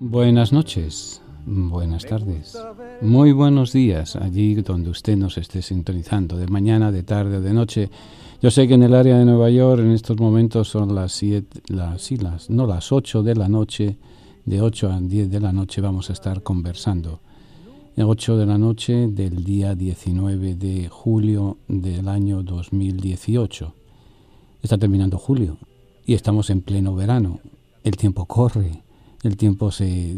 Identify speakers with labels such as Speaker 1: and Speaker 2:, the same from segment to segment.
Speaker 1: Buenas noches, buenas tardes, muy buenos días allí donde usted nos esté sintonizando, de mañana, de tarde o de noche. Yo sé que en el área de Nueva York en estos momentos son las 8 de la noche, de 8 a 10 de la noche vamos a estar conversando. 8 de la noche del día 19 de julio del año 2018. Está terminando julio y estamos en pleno verano. El tiempo corre. El tiempo se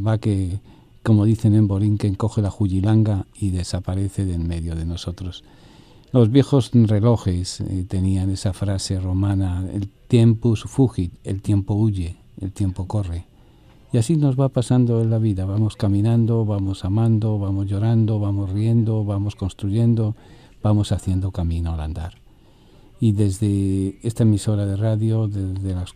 Speaker 1: va que, como dicen en Borinquen, coge la jujilanga y desaparece de en medio de nosotros. Los viejos relojes tenían esa frase romana, el tempus fugit, el tiempo huye, el tiempo corre. Y así nos va pasando en la vida, vamos caminando, vamos amando, vamos llorando, vamos riendo, vamos construyendo, vamos haciendo camino al andar. Y desde esta emisora de radio, desde la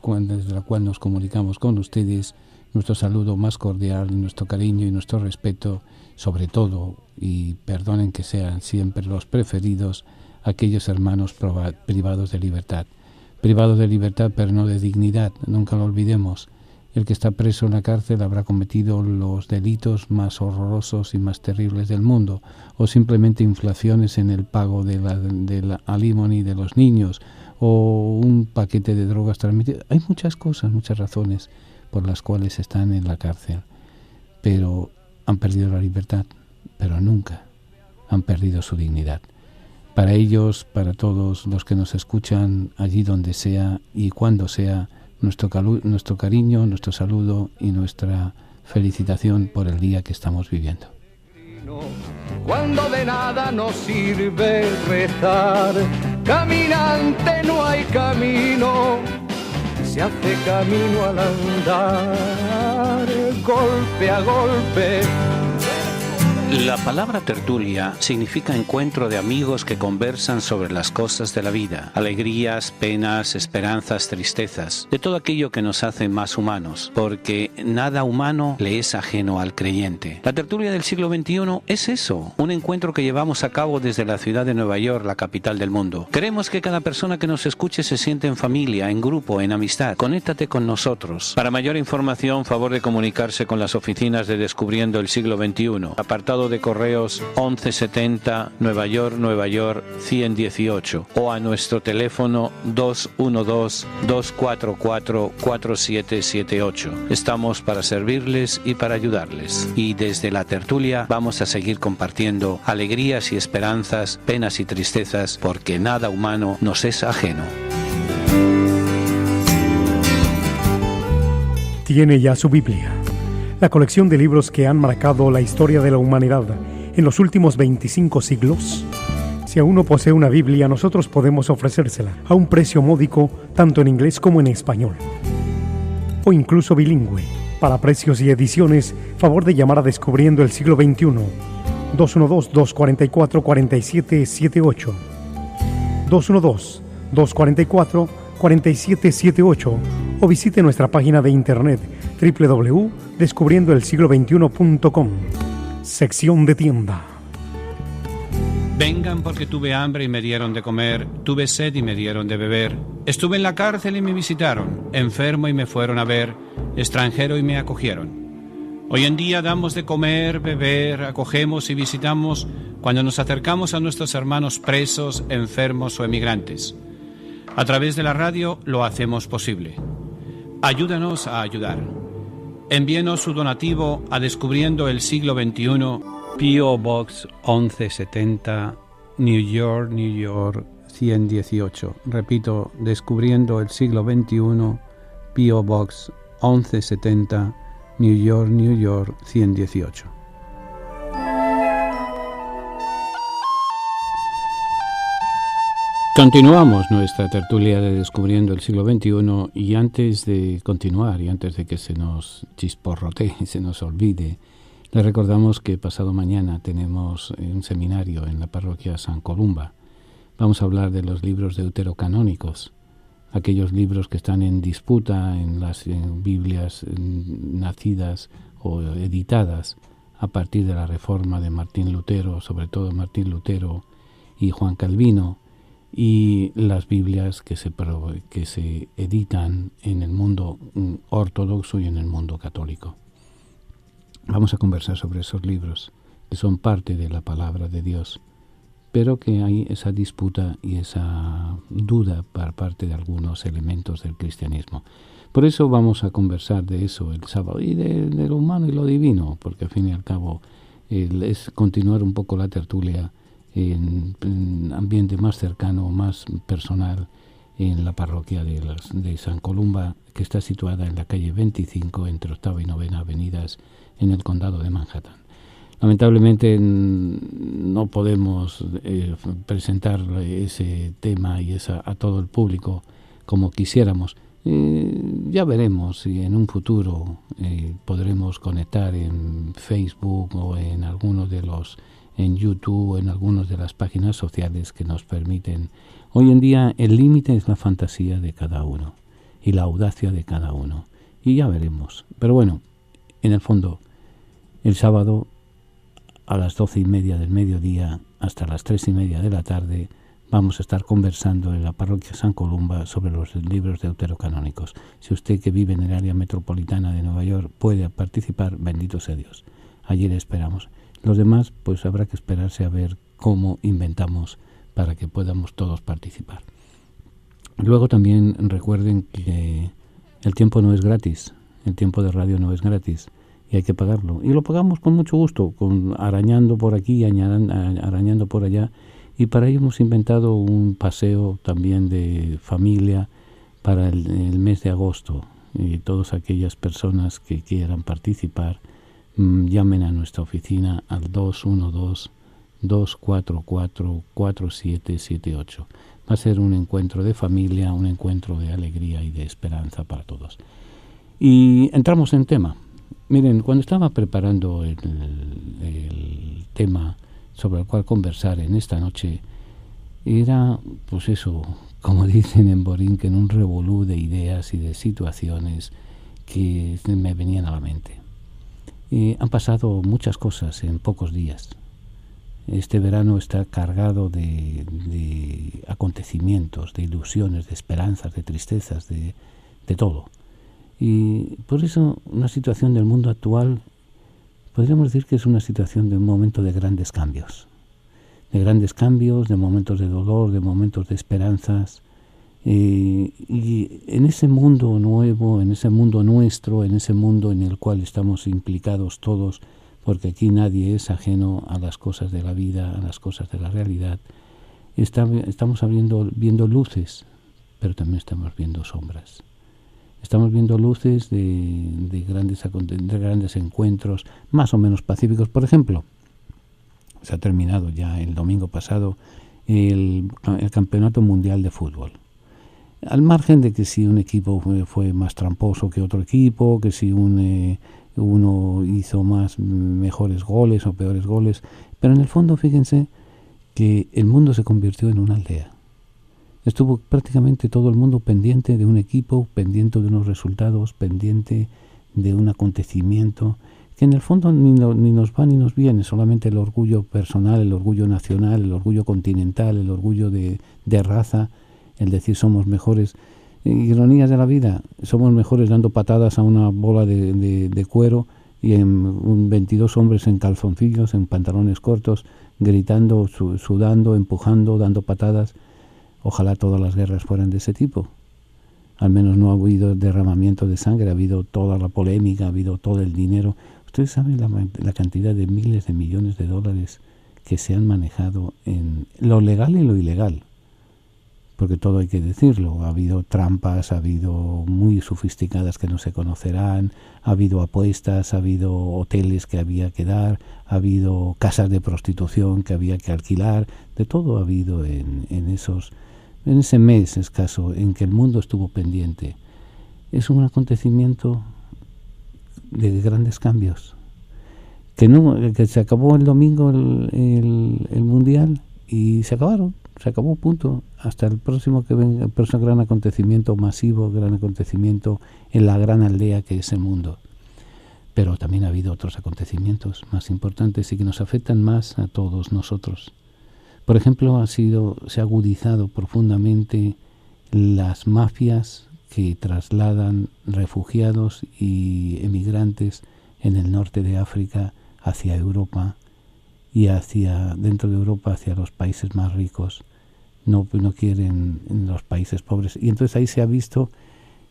Speaker 1: cual nos comunicamos con ustedes, nuestro saludo más cordial, nuestro cariño y nuestro respeto, sobre todo, y perdonen que sean siempre los preferidos, aquellos hermanos privados de libertad. Privados de libertad, pero no de dignidad, nunca lo olvidemos. El que está preso en la cárcel habrá cometido los delitos más horrorosos y más terribles del mundo, o simplemente inflaciones en el pago de la alimony de los niños, o un paquete de drogas transmitido. Hay muchas cosas, muchas razones por las cuales están en la cárcel, pero han perdido la libertad, pero nunca han perdido su dignidad. Para ellos, para todos los que nos escuchan, allí donde sea y cuando sea, nuestro cariño, nuestro saludo y nuestra felicitación por el día que estamos viviendo.
Speaker 2: Cuando de nada nos sirve rezar, caminante no hay camino, se hace camino al andar, golpe a golpe.
Speaker 3: La palabra tertulia significa encuentro de amigos que conversan sobre las cosas de la vida, alegrías, penas, esperanzas, tristezas, de todo aquello que nos hace más humanos, porque nada humano le es ajeno al creyente. La tertulia del siglo XXI es eso, un encuentro que llevamos a cabo desde la ciudad de Nueva York, la capital del mundo. Queremos que cada persona que nos escuche se sienta en familia, en grupo, en amistad. Conéctate con nosotros. Para mayor información, favor de comunicarse con las oficinas de Descubriendo el Siglo XXI. Apartado de correos 1170 Nueva York 118 o a nuestro teléfono 212-244-4778. Estamos para servirles y para ayudarles. Y desde la tertulia vamos a seguir compartiendo alegrías y esperanzas, penas y tristezas, porque nada humano nos es ajeno.
Speaker 4: Tiene ya su Biblia, la colección de libros que han marcado la historia de la humanidad en los últimos 25 siglos. Si aún no posee una Biblia, nosotros podemos ofrecérsela a un precio módico, tanto en inglés como en español, o incluso bilingüe. Para precios y ediciones, favor de llamar a Descubriendo el Siglo XXI, 212-244-4778, 212-244-4778, o visite nuestra página de internet www.descubriendoelsiglo21.com, sección de tienda.
Speaker 5: Vengan porque tuve hambre y me dieron de comer, tuve sed y me dieron de beber, estuve en la cárcel y me visitaron, enfermo y me fueron a ver, extranjero y me acogieron. Hoy en día damos de comer, beber, acogemos y visitamos cuando nos acercamos a nuestros hermanos presos, enfermos o emigrantes. A través de la radio lo hacemos posible. Ayúdanos a ayudar. Envíenos su donativo a Descubriendo el Siglo XXI,
Speaker 1: P.O. Box 1170, New York, 118. Repito, Descubriendo el Siglo XXI, P.O. Box 1170, New York, 118. Continuamos nuestra tertulia de Descubriendo el Siglo XXI y antes de continuar y antes de que se nos chisporrotee y se nos olvide, le recordamos que pasado mañana tenemos un seminario en la parroquia San Columba. Vamos a hablar de los libros deuterocanónicos, aquellos libros que están en disputa en las Biblias nacidas o editadas a partir de la reforma de Martín Lutero, sobre todo Martín Lutero y Juan Calvino, y las Biblias que se editan en el mundo ortodoxo y en el mundo católico. Vamos a conversar sobre esos libros que son parte de la palabra de Dios, pero que hay esa disputa y esa duda por parte de algunos elementos del cristianismo. Por eso vamos a conversar de eso el sábado, y de lo humano y lo divino, porque al fin y al cabo es continuar un poco la tertulia en ambiente más cercano, más personal, en la parroquia de San Columba, que está situada en la calle 25, entre 8ª y 9ª avenidas, en el condado de Manhattan. Lamentablemente no podemos presentar ese tema y a todo el público como quisiéramos. Ya veremos si en un futuro podremos conectar en Facebook o en algunos en YouTube o en algunas de las páginas sociales que nos permiten. Hoy en día el límite es la fantasía de cada uno y la audacia de cada uno, y ya veremos. Pero bueno, en el fondo, el sábado a las 12:30 del mediodía hasta las 3:30 de la tarde vamos a estar conversando en la parroquia San Columba sobre los libros deuterocanónicos. Si usted, que vive en el área metropolitana de Nueva York, puede participar, bendito sea Dios. Allí le esperamos. Los demás, pues habrá que esperarse a ver cómo inventamos para que podamos todos participar. Luego también recuerden que el tiempo no es gratis, el tiempo de radio no es gratis y hay que pagarlo. Y lo pagamos con mucho gusto, arañando por aquí, arañando por allá. Y para ello hemos inventado un paseo también de familia para el mes de agosto. Y todas aquellas personas que quieran participar, llamen a nuestra oficina al 212-244-4778. Va a ser un encuentro de familia, un encuentro de alegría y de esperanza para todos. Y entramos en tema. Miren, cuando estaba preparando el tema sobre el cual conversar en esta noche, era, pues eso, como dicen en Borinquen, un revolú de ideas y de situaciones que me venían a la mente. Han pasado muchas cosas en pocos días. Este verano está cargado de acontecimientos, de ilusiones, de esperanzas, de tristezas, de todo. Y por eso una situación del mundo actual, podríamos decir que es una situación de un momento de grandes cambios, de momentos de dolor, de momentos de esperanzas. Y en ese mundo nuevo, en ese mundo nuestro, en ese mundo en el cual estamos implicados todos, porque aquí nadie es ajeno a las cosas de la vida, a las cosas de la realidad, estamos viendo luces, pero también estamos viendo sombras. Estamos viendo luces de grandes encuentros, más o menos pacíficos. Por ejemplo, se ha terminado ya el domingo pasado el Campeonato Mundial de Fútbol. Al margen de que si un equipo fue más tramposo que otro equipo, que si uno hizo mejores goles o peores goles, pero en el fondo fíjense que el mundo se convirtió en una aldea. Estuvo prácticamente todo el mundo pendiente de un equipo, pendiente de unos resultados, pendiente de un acontecimiento que en el fondo ni nos va ni nos viene, solamente el orgullo personal, el orgullo nacional, el orgullo continental, el orgullo de raza, el decir somos mejores. Ironías de la vida, somos mejores dando patadas a una bola de cuero y en 22 hombres en calzoncillos, en pantalones cortos, gritando, sudando, empujando, dando patadas. Ojalá todas las guerras fueran de ese tipo. Al menos no ha habido derramamiento de sangre, ha habido toda la polémica, ha habido todo el dinero. Ustedes saben la cantidad de miles de millones de dólares que se han manejado en lo legal y lo ilegal. Porque todo hay que decirlo. Ha habido trampas, ha habido muy sofisticadas que no se conocerán, ha habido apuestas, ha habido hoteles que había que dar, ha habido casas de prostitución que había que alquilar. De todo ha habido en ese mes escaso en que el mundo estuvo pendiente. Es un acontecimiento de grandes cambios. Que se acabó el domingo el Mundial y se acabó, punto. Hasta el próximo que venga, el próximo gran acontecimiento masivo, gran acontecimiento en la gran aldea que es el mundo. Pero también ha habido otros acontecimientos más importantes y que nos afectan más a todos nosotros. Por ejemplo, se ha agudizado profundamente las mafias que trasladan refugiados y emigrantes en el norte de África hacia Europa y dentro de Europa hacia los países más ricos. No quieren en los países pobres. Y entonces ahí se ha visto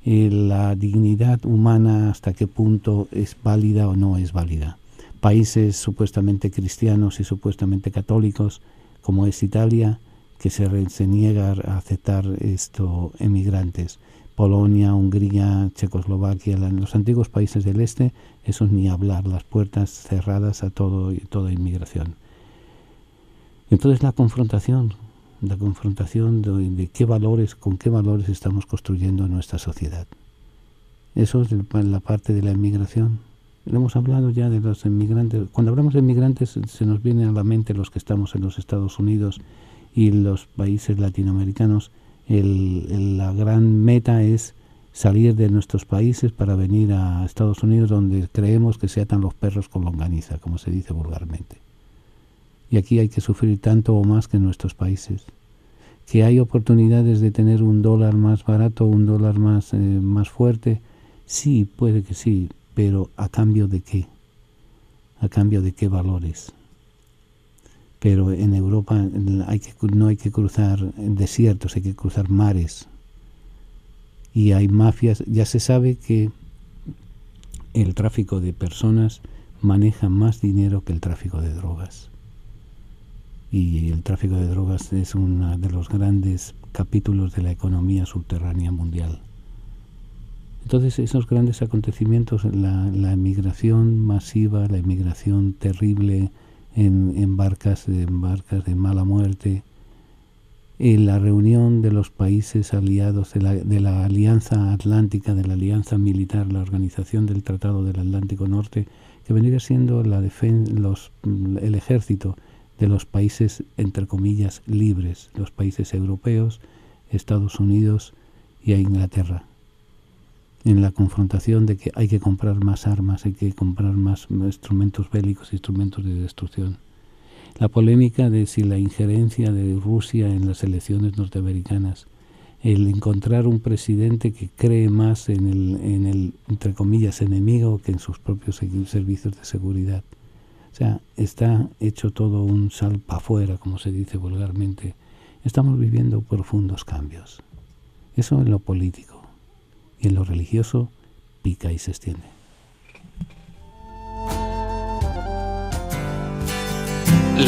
Speaker 1: la dignidad humana, hasta qué punto es válida o no es válida. Países supuestamente cristianos y supuestamente católicos, como es Italia, que se niega a aceptar emigrantes. Polonia, Hungría, Checoslovaquia, los antiguos países del este, esos ni hablar, las puertas cerradas a toda inmigración. Entonces la confrontación de qué valores, con qué valores estamos construyendo nuestra sociedad. Eso es la parte de la inmigración. Hemos hablado ya de los inmigrantes. Cuando hablamos de inmigrantes se nos viene a la mente los que estamos en los Estados Unidos y los países latinoamericanos. La gran meta es salir de nuestros países para venir a Estados Unidos, donde creemos que se atan los perros con longaniza, como se dice vulgarmente. Y aquí hay que sufrir tanto o más que en nuestros países. Que hay oportunidades de tener un dólar más barato, un dólar más fuerte. Sí, puede que sí, pero ¿a cambio de qué? ¿A cambio de qué valores? Pero en Europa no hay que cruzar desiertos, hay que cruzar mares. Y hay mafias. Ya se sabe que el tráfico de personas maneja más dinero que el tráfico de drogas. Y el tráfico de drogas es uno de los grandes capítulos de la economía subterránea mundial. Entonces esos grandes acontecimientos, la emigración masiva, la emigración terrible en barcas de mala muerte, la reunión de los países aliados de la Alianza Atlántica, de la Alianza Militar, la organización del Tratado del Atlántico Norte, que vendría siendo el ejército de los países, entre comillas, libres, los países europeos, Estados Unidos y a Inglaterra, en la confrontación de que hay que comprar más armas, hay que comprar más instrumentos bélicos, instrumentos de destrucción. La polémica de si la injerencia de Rusia en las elecciones norteamericanas, el encontrar un presidente que cree más en el entre comillas, enemigo que en sus propios servicios de seguridad. O sea, está hecho todo un sal para afuera, como se dice vulgarmente. Estamos viviendo profundos cambios. Eso en lo político. Y en lo religioso pica y se extiende.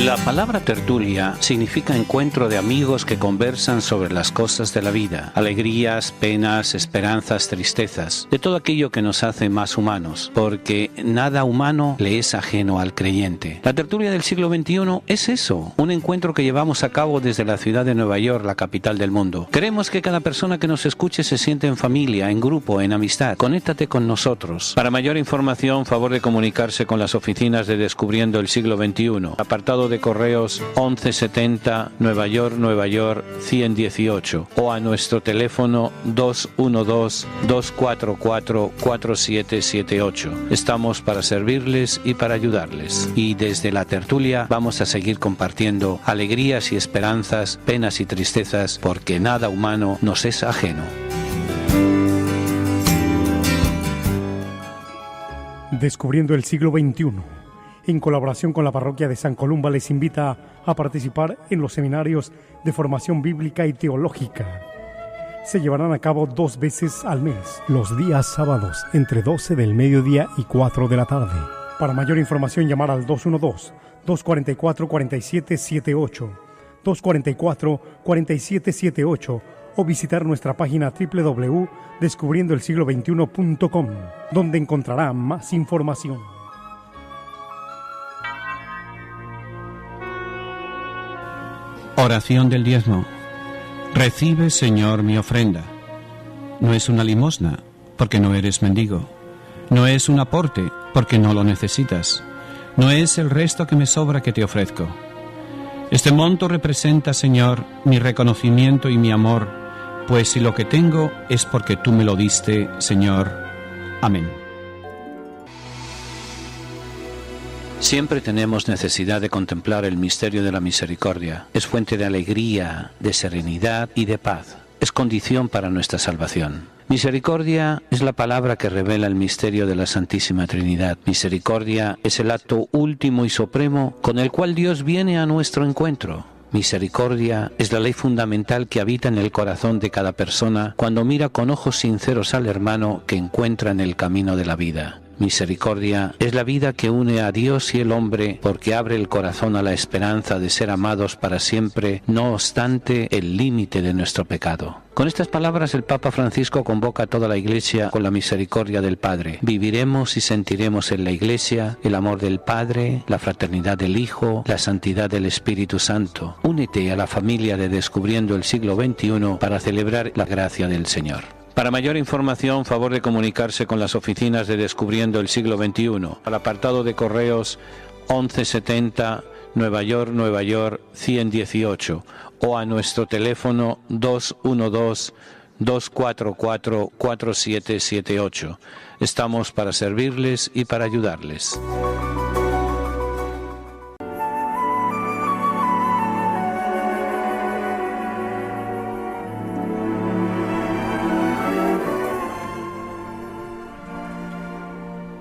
Speaker 3: La palabra tertulia significa encuentro de amigos que conversan sobre las cosas de la vida, alegrías, penas, esperanzas, tristezas, de todo aquello que nos hace más humanos, porque nada humano le es ajeno al creyente. La tertulia del siglo XXI es eso, un encuentro que llevamos a cabo desde la ciudad de Nueva York, la capital del mundo. Queremos que cada persona que nos escuche se sienta en familia, en grupo, en amistad. Conéctate con nosotros. Para mayor información, favor de comunicarse con las oficinas de Descubriendo el Siglo XXI. Apartado de correos 1170 Nueva York 118 o a nuestro teléfono 212-244-4778. Estamos para servirles y para ayudarles. Y desde la tertulia vamos a seguir compartiendo alegrías y esperanzas, penas y tristezas, porque nada humano nos es ajeno.
Speaker 4: Descubriendo el siglo XXI, en colaboración con la parroquia de San Columba, les invita a participar en los seminarios de formación bíblica y teológica. Se llevarán a cabo 2 veces al mes, los días sábados, entre 12 del mediodía y 4 de la tarde. Para mayor información, llamar al 212-244-4778, 244-4778, o visitar nuestra página www.descubriendoelsiglo21.com, donde encontrará más información.
Speaker 5: Oración del diezmo. Recibe, Señor, mi ofrenda. No es una limosna, porque no eres mendigo. No es un aporte, porque no lo necesitas. No es el resto que me sobra que te ofrezco. Este monto representa, Señor, mi reconocimiento y mi amor, pues si lo que tengo es porque tú me lo diste, Señor. Amén.
Speaker 3: Siempre tenemos necesidad de contemplar el misterio de la misericordia. Es fuente de alegría, de serenidad y de paz. Es condición para nuestra salvación. Misericordia es la palabra que revela el misterio de la Santísima Trinidad. Misericordia es el acto último y supremo con el cual Dios viene a nuestro encuentro. Misericordia es la ley fundamental que habita en el corazón de cada persona cuando mira con ojos sinceros al hermano que encuentra en el camino de la vida. Misericordia es la vida que une a Dios y el hombre porque abre el corazón a la esperanza de ser amados para siempre, no obstante el límite de nuestro pecado. Con estas palabras el Papa Francisco convoca a toda la Iglesia con la misericordia del Padre. Viviremos y sentiremos en la Iglesia el amor del Padre, la fraternidad del Hijo, la santidad del Espíritu Santo. Únete a la familia de Descubriendo el Siglo XXI para celebrar la gracia del Señor. Para mayor información, favor de comunicarse con las oficinas de Descubriendo el Siglo XXI, al apartado de correos 1170 Nueva York 118 o a nuestro teléfono 212-244-4778. Estamos para servirles y para ayudarles.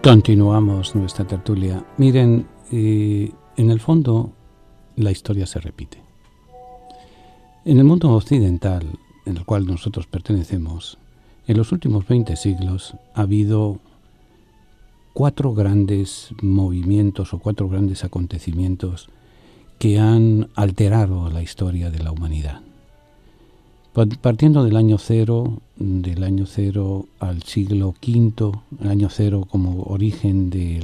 Speaker 1: Continuamos nuestra tertulia. Miren, en el fondo la historia se repite. En el mundo occidental, en el cual nosotros pertenecemos, en los últimos 20 siglos ha habido 4 grandes movimientos o 4 grandes acontecimientos que han alterado la historia de la humanidad. Partiendo del año cero al siglo V, el año cero como origen de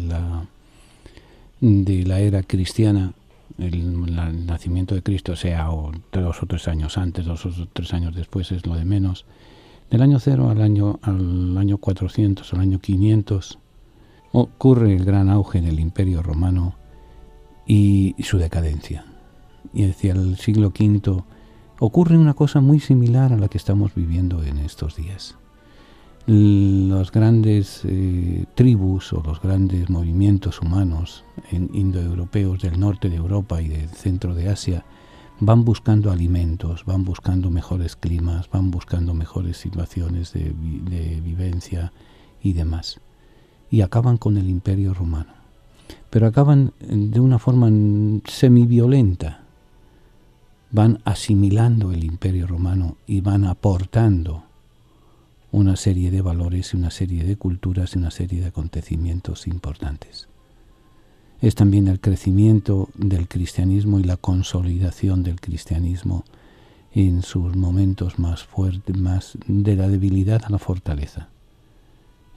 Speaker 1: la era cristiana, el nacimiento de Cristo, sea o 2 o 3 años antes, 2 o 3 años después, es lo de menos. Del año cero al año 400, al año 500, ocurre el gran auge del Imperio Romano y su decadencia. Y hacia el siglo V ocurre una cosa muy similar a la que estamos viviendo en estos días. Los grandes tribus o los grandes movimientos humanos indoeuropeos del norte de Europa y del centro de Asia van buscando alimentos, van buscando mejores climas, van buscando mejores situaciones de vivencia y demás. Y acaban con el Imperio Romano. Pero acaban de una forma semiviolenta. Van asimilando el Imperio Romano y van aportando una serie de valores y una serie de culturas y una serie de acontecimientos importantes. Es también el crecimiento del cristianismo y la consolidación del cristianismo en sus momentos más fuertes, más de la debilidad a la fortaleza.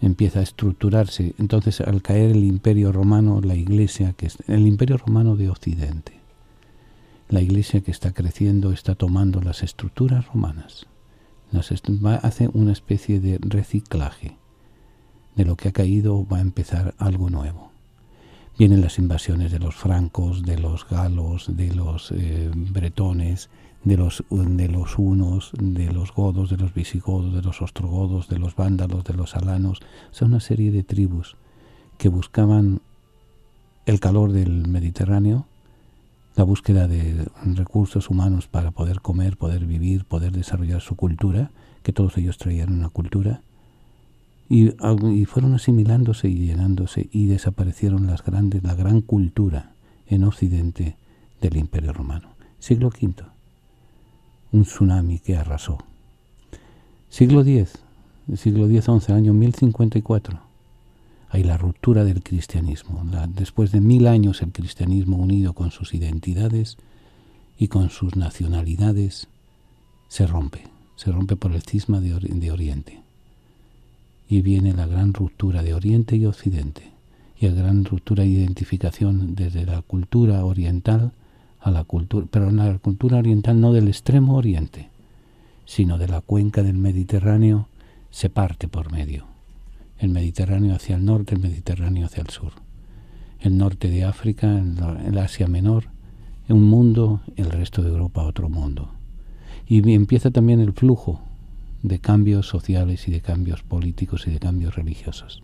Speaker 1: Empieza a estructurarse. Entonces, al caer el Imperio Romano, la Iglesia, el Imperio Romano de Occidente, la Iglesia que está creciendo está tomando las estructuras romanas, hace una especie de reciclaje. De lo que ha caído va a empezar algo nuevo. Vienen las invasiones de los francos, de los galos, de los bretones, de los hunos, de los godos, de los visigodos, de los ostrogodos, de los vándalos, de los alanos. Son una serie de tribus que buscaban el calor del Mediterráneo, la búsqueda de recursos humanos para poder comer, poder vivir, poder desarrollar su cultura, que todos ellos traían una cultura, y fueron asimilándose y llenándose, y desaparecieron la gran cultura en Occidente del Imperio Romano. Siglo V, un tsunami que arrasó. Siglo X, año 1054, hay la ruptura del cristianismo. Después de 1000 años el cristianismo unido con sus identidades y con sus nacionalidades se rompe por el cisma de Oriente. Y viene la gran ruptura de Oriente y Occidente, y la gran ruptura de identificación desde la cultura oriental a la cultura, pero la cultura oriental no del extremo oriente, sino de la cuenca del Mediterráneo, se parte por medio. El Mediterráneo hacia el norte, el Mediterráneo hacia el sur. El norte de África, el Asia Menor, un mundo, el resto de Europa otro mundo. Y empieza también el flujo de cambios sociales y de cambios políticos y de cambios religiosos.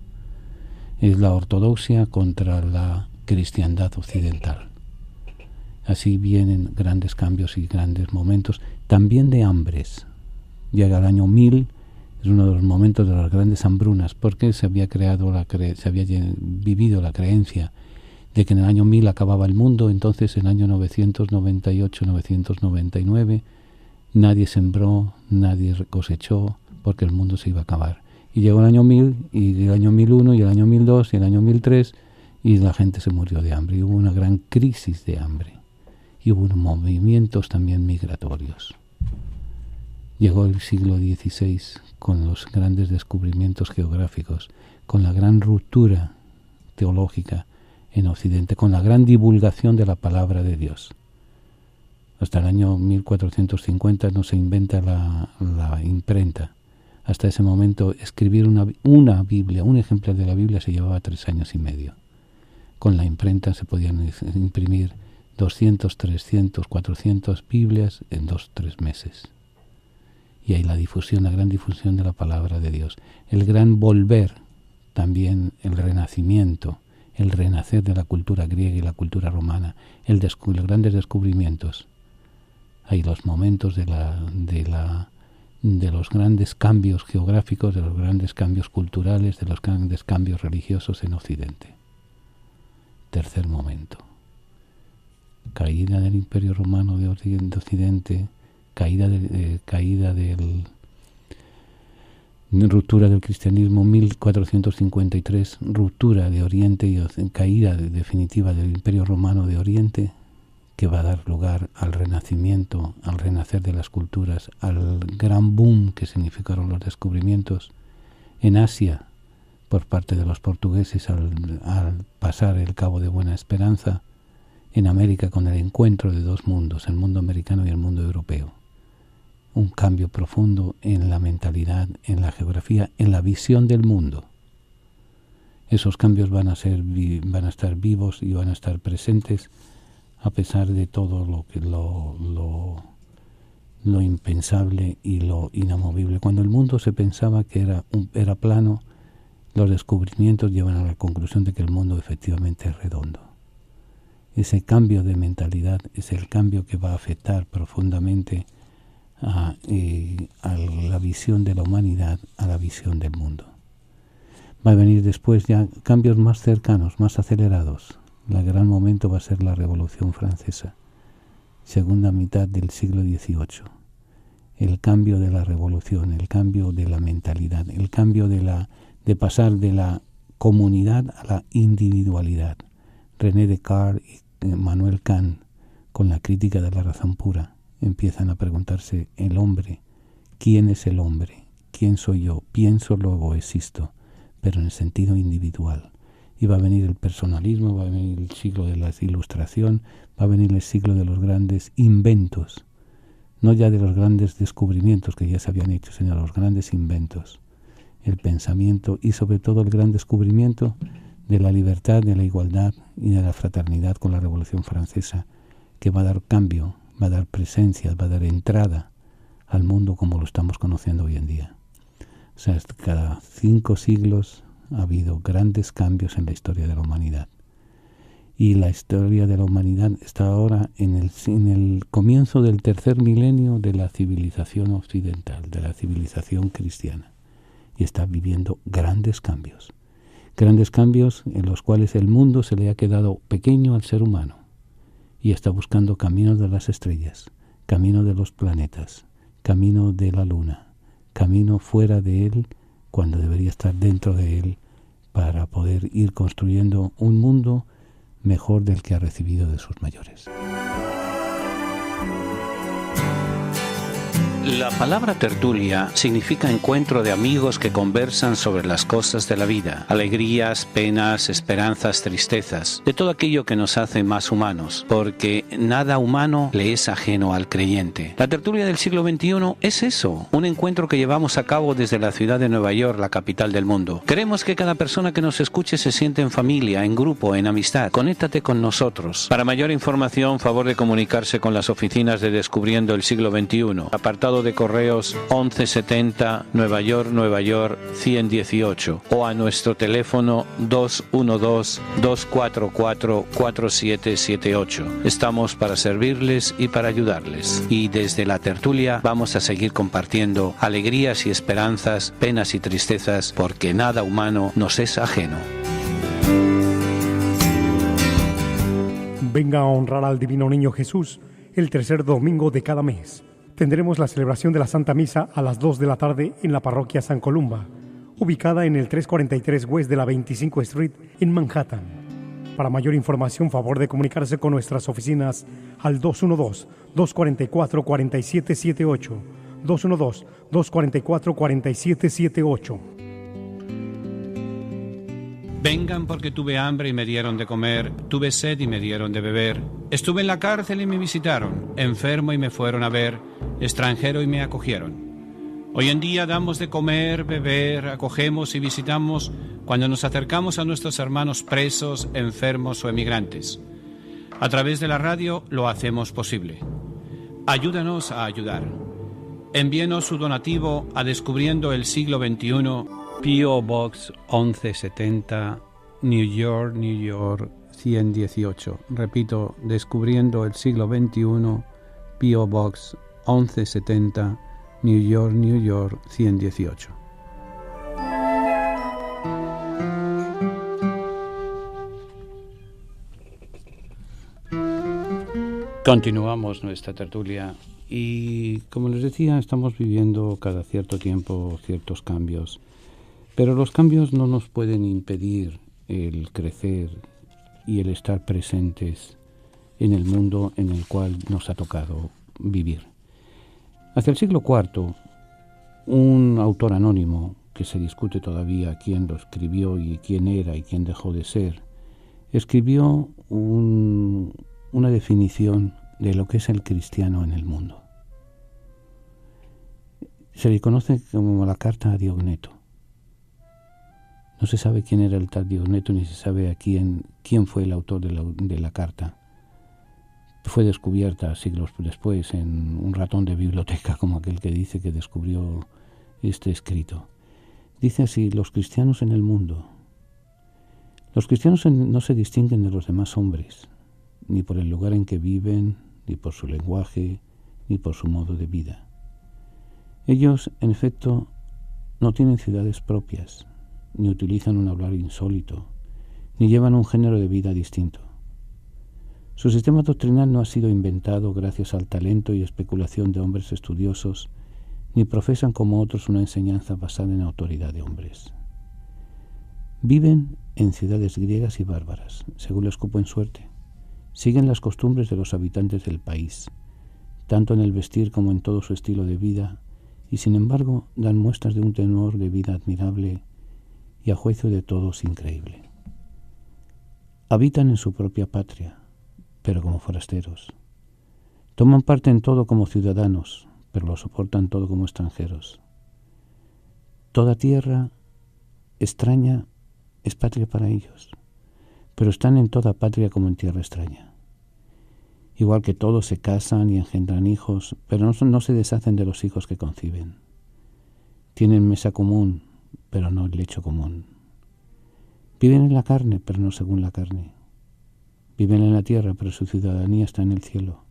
Speaker 1: Es la ortodoxia contra la cristiandad occidental. Así vienen grandes cambios y grandes momentos, también de hambres. Llega el año 1000 Es uno de los momentos de las grandes hambrunas, porque se había vivido la creencia de que en el año 1000 acababa el mundo. Entonces en el año 998-999 nadie sembró, nadie cosechó, porque el mundo se iba a acabar. Y llegó el año 1000, y el año 1001, y el año 1002, y el año 1003, y la gente se murió de hambre. Y hubo una gran crisis de hambre. Y hubo movimientos también migratorios. Llegó el siglo XVI con los grandes descubrimientos geográficos, con la gran ruptura teológica en Occidente, con la gran divulgación de la palabra de Dios. Hasta el año 1450 no se inventa la imprenta. Hasta ese momento escribir una Biblia, un ejemplar de la Biblia, se llevaba 3 años y medio. Con la imprenta se podían imprimir 200, 300, 400 Biblias en 2-3 meses. Y ahí la gran difusión de la palabra de Dios. El gran volver, también el renacimiento, el renacer de la cultura griega y la cultura romana, los grandes descubrimientos. Hay los momentos de los grandes cambios geográficos, de los grandes cambios culturales, de los grandes cambios religiosos en Occidente. Tercer momento. Caída del Imperio Romano de Occidente, ruptura del cristianismo, 1453, ruptura de Oriente y caída definitiva del Imperio Romano de Oriente, que va a dar lugar al renacimiento, al renacer de las culturas, al gran boom que significaron los descubrimientos en Asia por parte de los portugueses al pasar el Cabo de Buena Esperanza, en América con el encuentro de dos mundos, el mundo americano y el mundo europeo. Un cambio profundo en la mentalidad, en la geografía, en la visión del mundo. Esos cambios van a estar vivos y van a estar presentes a pesar de todo lo impensable y lo inamovible. Cuando el mundo se pensaba que era plano, los descubrimientos llevan a la conclusión de que el mundo efectivamente es redondo. Ese cambio de mentalidad es el cambio que va a afectar profundamente a la visión de la humanidad, a la visión del mundo. Va a venir después ya cambios más cercanos, más acelerados. El gran momento va a ser la Revolución Francesa, segunda mitad del siglo XVIII. El cambio de la revolución, el cambio de la mentalidad, el cambio de pasar de la comunidad a la individualidad. René Descartes y Manuel Kant, con la crítica de la razón pura, empiezan a preguntarse el hombre, ¿quién es el hombre? ¿Quién soy yo? Pienso, luego existo, pero en el sentido individual. Y va a venir el personalismo, va a venir el siglo de la ilustración, va a venir el siglo de los grandes inventos, no ya de los grandes descubrimientos que ya se habían hecho, sino de los grandes inventos, el pensamiento y sobre todo el gran descubrimiento de la libertad, de la igualdad y de la fraternidad con la Revolución Francesa, que va a dar cambio, va a dar presencia, va a dar entrada al mundo como lo estamos conociendo hoy en día. O sea, cada 5 siglos ha habido grandes cambios en la historia de la humanidad. Y la historia de la humanidad está ahora en el comienzo del tercer milenio de la civilización occidental, de la civilización cristiana. Y está viviendo grandes cambios en los cuales el mundo se le ha quedado pequeño al ser humano y está buscando caminos de las estrellas, camino de los planetas, camino de la luna, camino fuera de él cuando debería estar dentro de él para poder ir construyendo un mundo mejor del que ha recibido de sus mayores.
Speaker 3: La palabra tertulia significa encuentro de amigos que conversan sobre las cosas de la vida, alegrías, penas, esperanzas, tristezas, de todo aquello que nos hace más humanos, porque nada humano le es ajeno al creyente. La tertulia del siglo XXI es eso, un encuentro que llevamos a cabo desde la ciudad de Nueva York, la capital del mundo. Queremos que cada persona que nos escuche se sienta en familia, en grupo, en amistad. Conéctate con nosotros. Para mayor información, favor de comunicarse con las oficinas de Descubriendo el Siglo XXI. Apartado modo de correos 1170 Nueva York, 118, o a nuestro teléfono 212-244-4778. Estamos para servirles y para ayudarles. Y desde la tertulia vamos a seguir compartiendo alegrías y esperanzas, penas y tristezas, porque nada humano nos es ajeno.
Speaker 4: Venga a honrar al Divino Niño Jesús el tercer domingo de cada mes. Tendremos la celebración de la Santa Misa a las 2 de la tarde en la parroquia San Columba, ubicada en el 343 West de la 25 Street en Manhattan. Para mayor información, favor de comunicarse con nuestras oficinas al 212-244-4778, 212-244-4778.
Speaker 5: Vengan porque tuve hambre y me dieron de comer, tuve sed y me dieron de beber. Estuve en la cárcel y me visitaron, enfermo y me fueron a ver, extranjero y me acogieron. Hoy en día damos de comer, beber, acogemos y visitamos cuando nos acercamos a nuestros hermanos presos, enfermos o emigrantes. A través de la radio lo hacemos posible. Ayúdanos a ayudar. Envíenos su donativo a Descubriendo el Siglo XXI,
Speaker 1: P.O. Box 1170, New York, 118. Repito, Descubriendo el Siglo XXI, P.O. Box 1170, New York, 118. Continuamos nuestra tertulia y, como les decía, estamos viviendo cada cierto tiempo ciertos cambios. Pero los cambios no nos pueden impedir el crecer y el estar presentes en el mundo en el cual nos ha tocado vivir. Hacia el siglo IV, un autor anónimo, que se discute todavía quién lo escribió y quién era y quién dejó de ser, escribió una definición de lo que es el cristiano en el mundo. Se le conoce como la Carta a Diogneto. No se sabe quién era el tal Diogneto, ni se sabe quién fue el autor de la carta. Fue descubierta siglos después en un ratón de biblioteca, como aquel que dice que descubrió este escrito. Dice así: los cristianos en el mundo. Los cristianos no se distinguen de los demás hombres, ni por el lugar en que viven, ni por su lenguaje, ni por su modo de vida. Ellos, en efecto, no tienen ciudades propias, ni utilizan un hablar insólito, ni llevan un género de vida distinto. Su sistema doctrinal no ha sido inventado gracias al talento y especulación de hombres estudiosos, ni profesan como otros una enseñanza basada en autoridad de hombres. Viven en ciudades griegas y bárbaras, según les cupo en suerte. Siguen las costumbres de los habitantes del país, tanto en el vestir como en todo su estilo de vida, y sin embargo dan muestras de un tenor de vida admirable y a juicio de todos increíble. Habitan en su propia patria, pero como forasteros. Toman parte en todo como ciudadanos, pero lo soportan todo como extranjeros. Toda tierra extraña es patria para ellos, pero están en toda patria como en tierra extraña. Igual que todos se casan y engendran hijos, pero no se deshacen de los hijos que conciben. Tienen mesa común, pero no el lecho común. Viven en la carne, pero no según la carne. Viven en la tierra, pero su ciudadanía está en el cielo.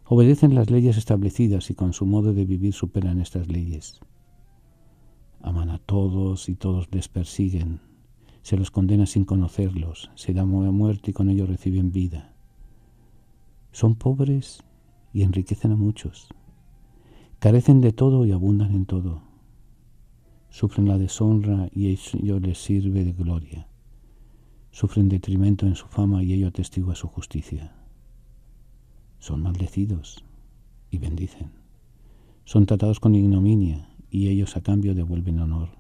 Speaker 1: Obedecen las leyes establecidas y con su modo de vivir superan estas leyes. Aman a todos y todos les persiguen. Se los condena sin conocerlos, se dan muerte y con ello reciben vida. Son pobres y enriquecen a muchos. Carecen de todo y abundan en todo. Sufren la deshonra y ello les sirve de gloria. Sufren detrimento en su fama y ello atestigua su justicia. Son maldecidos y bendicen. Son tratados con ignominia y ellos a cambio devuelven honor.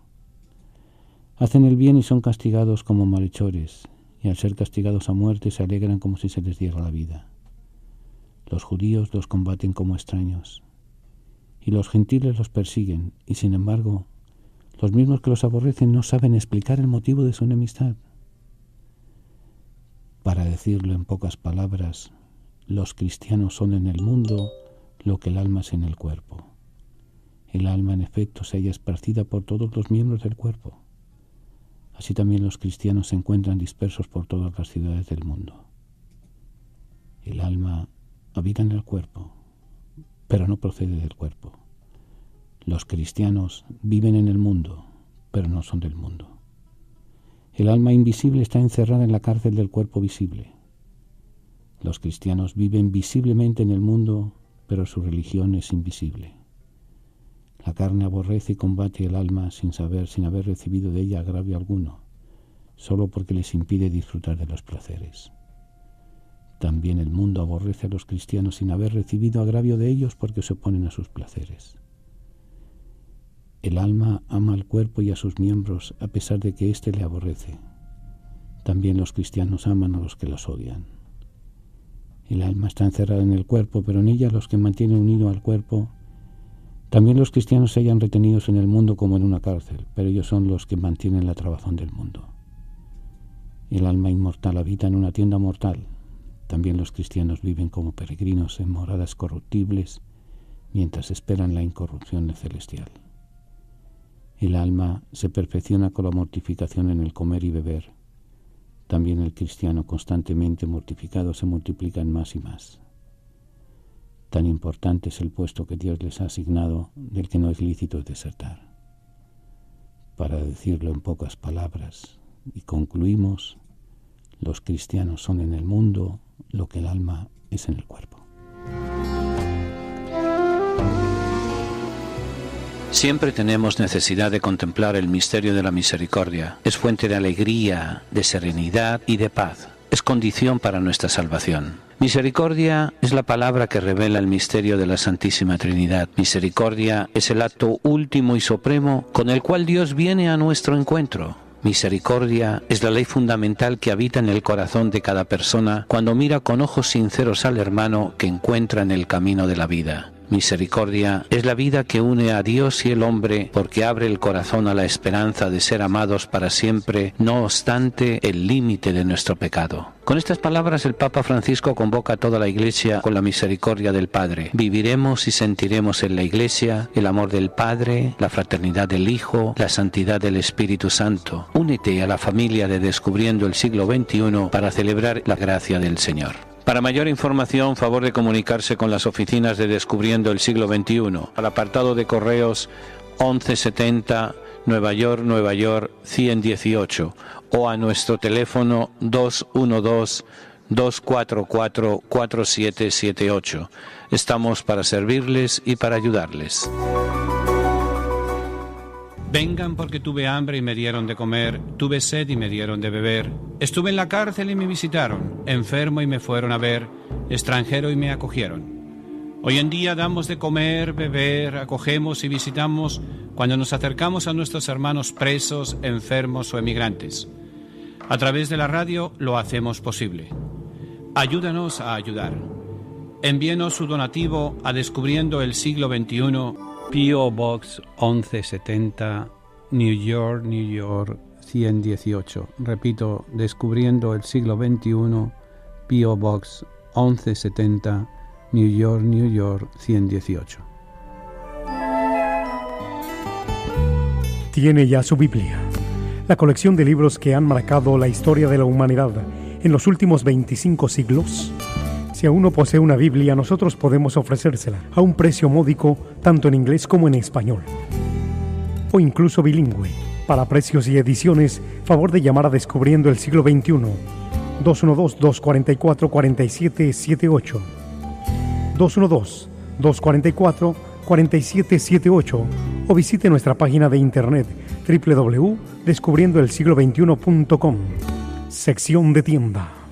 Speaker 1: Hacen el bien y son castigados como malhechores, y al ser castigados a muerte se alegran como si se les diera la vida. Los judíos los combaten como extraños, y los gentiles los persiguen, y sin embargo, los mismos que los aborrecen no saben explicar el motivo de su enemistad. Para decirlo en pocas palabras, los cristianos son en el mundo lo que el alma es en el cuerpo, El alma, en efecto, se halla esparcida por todos los miembros del cuerpo. Así también los cristianos se encuentran dispersos por todas las ciudades del mundo. El alma habita en el cuerpo, pero no procede del cuerpo. Los cristianos viven en el mundo, pero no son del mundo. El alma invisible está encerrada en la cárcel del cuerpo visible. Los cristianos viven visiblemente en el mundo, pero su religión es invisible. La carne aborrece y combate el alma sin haber recibido de ella agravio alguno, solo porque les impide disfrutar de los placeres. También el mundo aborrece a los cristianos sin haber recibido agravio de ellos porque se oponen a sus placeres. El alma ama al cuerpo y a sus miembros a pesar de que éste le aborrece. También los cristianos aman a los que los odian. El alma está encerrada en el cuerpo, pero en ella los que mantienen unido al cuerpo. También los cristianos se hallan retenidos en el mundo como en una cárcel, pero ellos son los que mantienen la trabazón del mundo. El alma inmortal habita en una tienda mortal. También los cristianos viven como peregrinos en moradas corruptibles, mientras esperan la incorrupción celestial. El alma se perfecciona con la mortificación en el comer y beber. También el cristiano, constantemente mortificado, se multiplica en más y más. Tan importante es el puesto que Dios les ha asignado, del que no es lícito desertar. Para decirlo en pocas palabras, y concluimos, los cristianos son en el mundo lo que el alma es en el cuerpo.
Speaker 3: Siempre tenemos necesidad de contemplar el misterio de la misericordia. Es fuente de alegría, de serenidad y de paz. Es condición para nuestra salvación. Misericordia es la palabra que revela el misterio de la Santísima Trinidad. Misericordia es el acto último y supremo con el cual Dios viene a nuestro encuentro. Misericordia es la ley fundamental que habita en el corazón de cada persona cuando mira con ojos sinceros al hermano que encuentra en el camino de la vida. Misericordia es la vida que une a Dios y el hombre porque abre el corazón a la esperanza de ser amados para siempre, no obstante el límite de nuestro pecado. Con estas palabras el Papa Francisco convoca a toda la Iglesia con la misericordia del Padre. Viviremos y sentiremos en la Iglesia el amor del Padre, la fraternidad del Hijo, la santidad del Espíritu Santo. Únete a la familia de Descubriendo el Siglo XXI para celebrar la gracia del Señor. Para mayor información, favor de comunicarse con las oficinas de Descubriendo el Siglo XXI, al apartado de correos 1170 Nueva York 118 o a nuestro teléfono 212-244-4778. Estamos para servirles y para ayudarles.
Speaker 5: Vengan porque tuve hambre y me dieron de comer, tuve sed y me dieron de beber. Estuve en la cárcel y me visitaron, enfermo y me fueron a ver, extranjero y me acogieron. Hoy en día damos de comer, beber, acogemos y visitamos cuando nos acercamos a nuestros hermanos presos, enfermos o emigrantes. A través de la radio lo hacemos posible. Ayúdanos a ayudar. Envíenos su donativo a Descubriendo el Siglo XXI, P.O. Box 1170, New York 118. Repito, Descubriendo el Siglo XXI, P.O. Box 1170, New York 118.
Speaker 4: Tiene ya su Biblia, la colección de libros que han marcado la historia de la humanidad en los últimos 25 siglos. Si aún no posee una Biblia, nosotros podemos ofrecérsela a un precio módico, tanto en inglés como en español, o incluso bilingüe. Para precios y ediciones, favor de llamar a Descubriendo el Siglo XXI, 212-244-4778, 212-244-4778, o visite nuestra página de internet www.descubriendoelsiglo21.com, sección de tienda.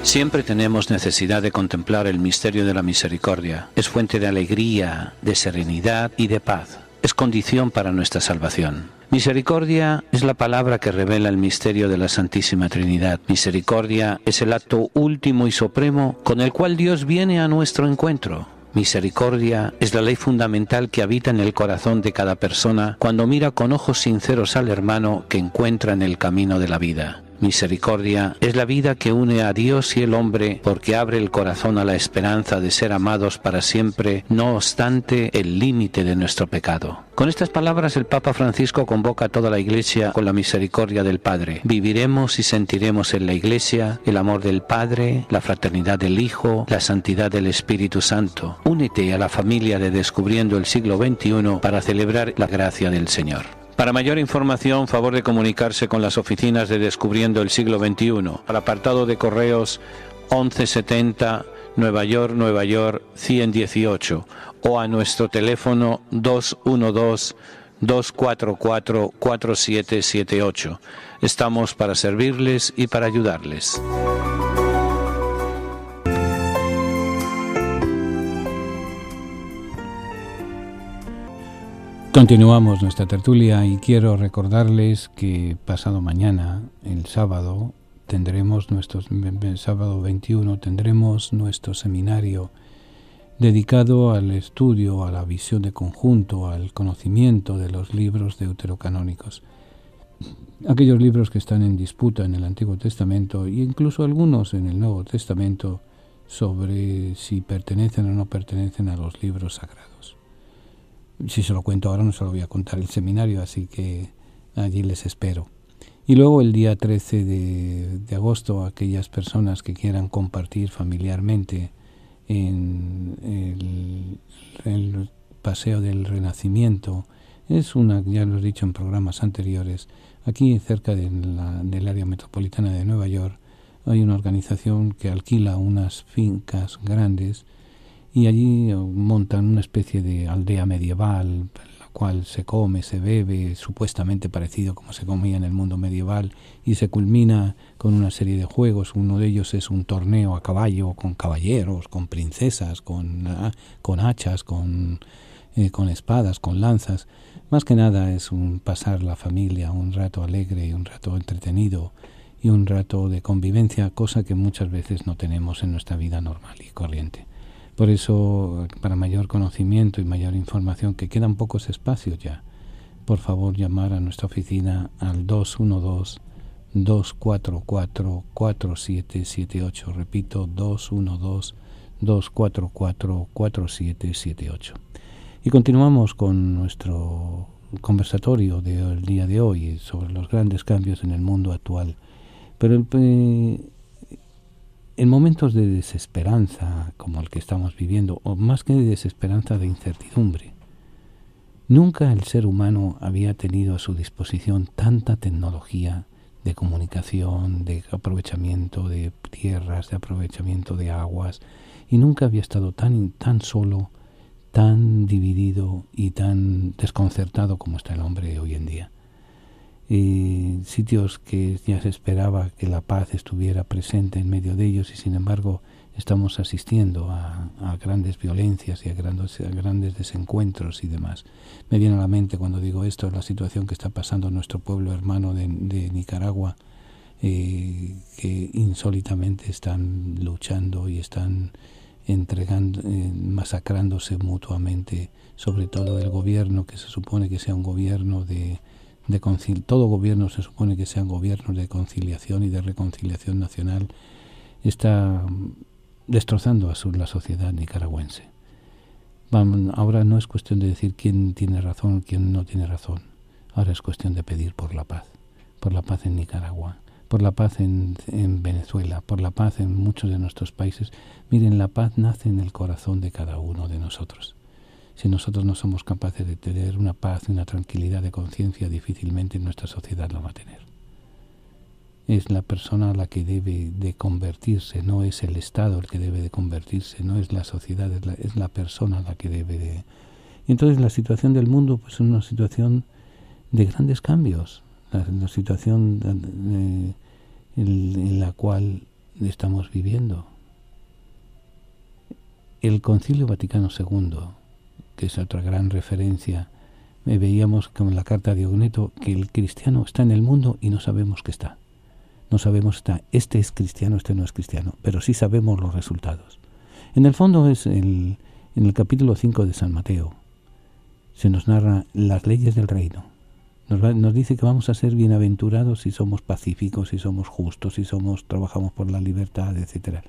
Speaker 3: Siempre tenemos necesidad de contemplar el misterio de la misericordia. Es fuente de alegría, de serenidad y de paz. Es condición para nuestra salvación. Misericordia es la palabra que revela el misterio de la Santísima Trinidad. Misericordia es el acto último y supremo con el cual Dios viene a nuestro encuentro. Misericordia es la ley fundamental que habita en el corazón de cada persona cuando mira con ojos sinceros al hermano que encuentra en el camino de la vida. Misericordia es la vida que une a Dios y el hombre porque abre el corazón a la esperanza de ser amados para siempre, no obstante el límite de nuestro pecado. Con estas palabras el Papa Francisco convoca a toda la Iglesia con la misericordia del Padre. Viviremos y sentiremos en la Iglesia el amor del Padre, la fraternidad del Hijo, la santidad del Espíritu Santo. Únete a la familia de Descubriendo el Siglo XXI para celebrar la gracia del Señor. Para mayor información, favor de comunicarse con las oficinas de Descubriendo el Siglo XXI. Al apartado de correos 1170 Nueva York 118 o a nuestro teléfono 212-244-4778. Estamos para servirles y para ayudarles.
Speaker 1: Continuamos nuestra tertulia y quiero recordarles que pasado mañana, el sábado, sábado 21, tendremos nuestro seminario dedicado al estudio, a la visión de conjunto, al conocimiento de los libros deuterocanónicos. Aquellos libros que están en disputa en el Antiguo Testamento e incluso algunos en el Nuevo Testamento sobre si pertenecen o no pertenecen a los libros sagrados. Si se lo cuento ahora no se lo voy a contar el seminario, así que allí les espero. Y luego el día 13 de agosto, aquellas personas que quieran compartir familiarmente en el Paseo del Renacimiento, ya lo he dicho en programas anteriores, aquí cerca del área metropolitana de Nueva York, hay una organización que alquila unas fincas grandes y allí montan una especie de aldea medieval, cual se come, se bebe, supuestamente parecido como se comía en el mundo medieval, y se culmina con una serie de juegos. Uno de ellos es un torneo a caballo, con caballeros, con princesas, con hachas, con espadas, con lanzas. Más que nada es pasar la familia un rato alegre y un rato entretenido y un rato de convivencia, cosa que muchas veces no tenemos en nuestra vida normal y corriente. Por eso, para mayor conocimiento y mayor información, que quedan pocos espacios ya, por favor llamar a nuestra oficina al 212-244-4778. Repito, 212-244-4778. Y continuamos con nuestro conversatorio del día de hoy sobre los grandes cambios en el mundo actual. Pero en momentos de desesperanza como el que estamos viviendo, o más que de desesperanza, de incertidumbre, nunca el ser humano había tenido a su disposición tanta tecnología de comunicación, de aprovechamiento de tierras, de aprovechamiento de aguas, y nunca había estado tan solo, tan dividido y tan desconcertado como está el hombre hoy en día. Sitios que ya se esperaba que la paz estuviera presente en medio de ellos, y sin embargo estamos asistiendo a grandes violencias y a grandes desencuentros y demás. Me viene a la mente, cuando digo esto, la situación que está pasando nuestro pueblo hermano de Nicaragua, que insólitamente están luchando y están masacrándose mutuamente, sobre todo el gobierno, que se supone que sea un gobierno todo gobierno se supone que sean gobiernos de conciliación y de reconciliación nacional, está destrozando a la sociedad nicaragüense. Ahora no es cuestión de decir quién tiene razón, quién no tiene razón. Ahora es cuestión de pedir por la paz en Nicaragua, por la paz en Venezuela, por la paz en muchos de nuestros países. Miren, la paz nace en el corazón de cada uno de nosotros. Si nosotros no somos capaces de tener una paz y una tranquilidad de conciencia, difícilmente nuestra sociedad lo va a tener. Es la persona la que debe de convertirse, no es el Estado el que debe de convertirse, no es la sociedad, es la persona la que debe de... Y entonces la situación del mundo pues es una situación de grandes cambios, la situación en la cual estamos viviendo. El Concilio Vaticano II, que es otra gran referencia, veíamos como en la carta de Ogneto que el cristiano está en el mundo y no sabemos que está. No sabemos este es cristiano, este no es cristiano, pero sí sabemos los resultados. En el fondo es en el capítulo 5 de San Mateo, se nos narra las leyes del reino, Nos dice que vamos a ser bienaventurados si somos pacíficos, si somos justos, si trabajamos por la libertad, etcétera.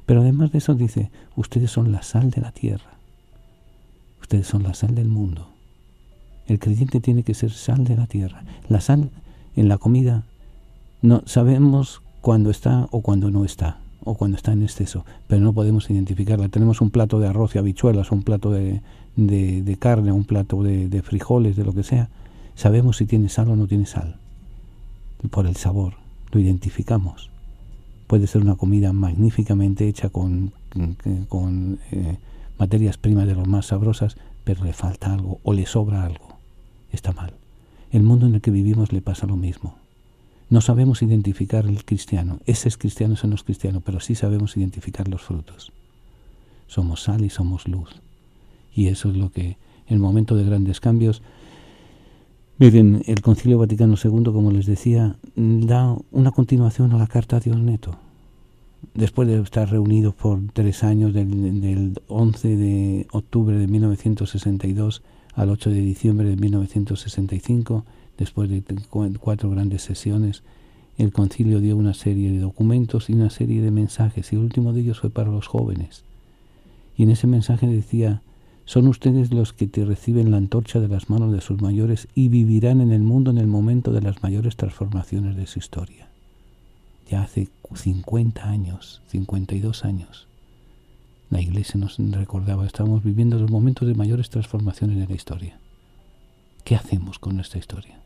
Speaker 1: Pero además de eso dice, ustedes son la sal de la tierra. Ustedes son la sal del mundo. El creyente tiene que ser sal de la tierra. La sal en la comida no sabemos cuándo está o cuándo no está, o cuando está en exceso, pero no podemos identificarla. Tenemos un plato de arroz y habichuelas, un plato de carne, un plato de frijoles, de lo que sea. Sabemos si tiene sal o no tiene sal. Por el sabor, lo identificamos. Puede ser una comida magníficamente hecha con materias primas de las más sabrosas, pero le falta algo o le sobra algo. Está mal. El mundo en el que vivimos le pasa lo mismo. No sabemos identificar el cristiano. Ese es cristiano, ese no es cristiano, pero sí sabemos identificar los frutos. Somos sal y somos luz. Y eso es lo que, en el momento de grandes cambios, miren, el Concilio Vaticano II, como les decía, da una continuación a la Carta Dios Neto. Después de estar reunidos por 3 años, del 11 de octubre de 1962 al 8 de diciembre de 1965, después de 4 grandes sesiones, el concilio dio una serie de documentos y una serie de mensajes, y el último de ellos fue para los jóvenes. Y en ese mensaje decía, son ustedes los que te reciben la antorcha de las manos de sus mayores y vivirán en el mundo en el momento de las mayores transformaciones de su historia. Ya hace 50 años, 52 años, la Iglesia nos recordaba, estamos viviendo los momentos de mayores transformaciones de la historia. ¿Qué hacemos con nuestra historia?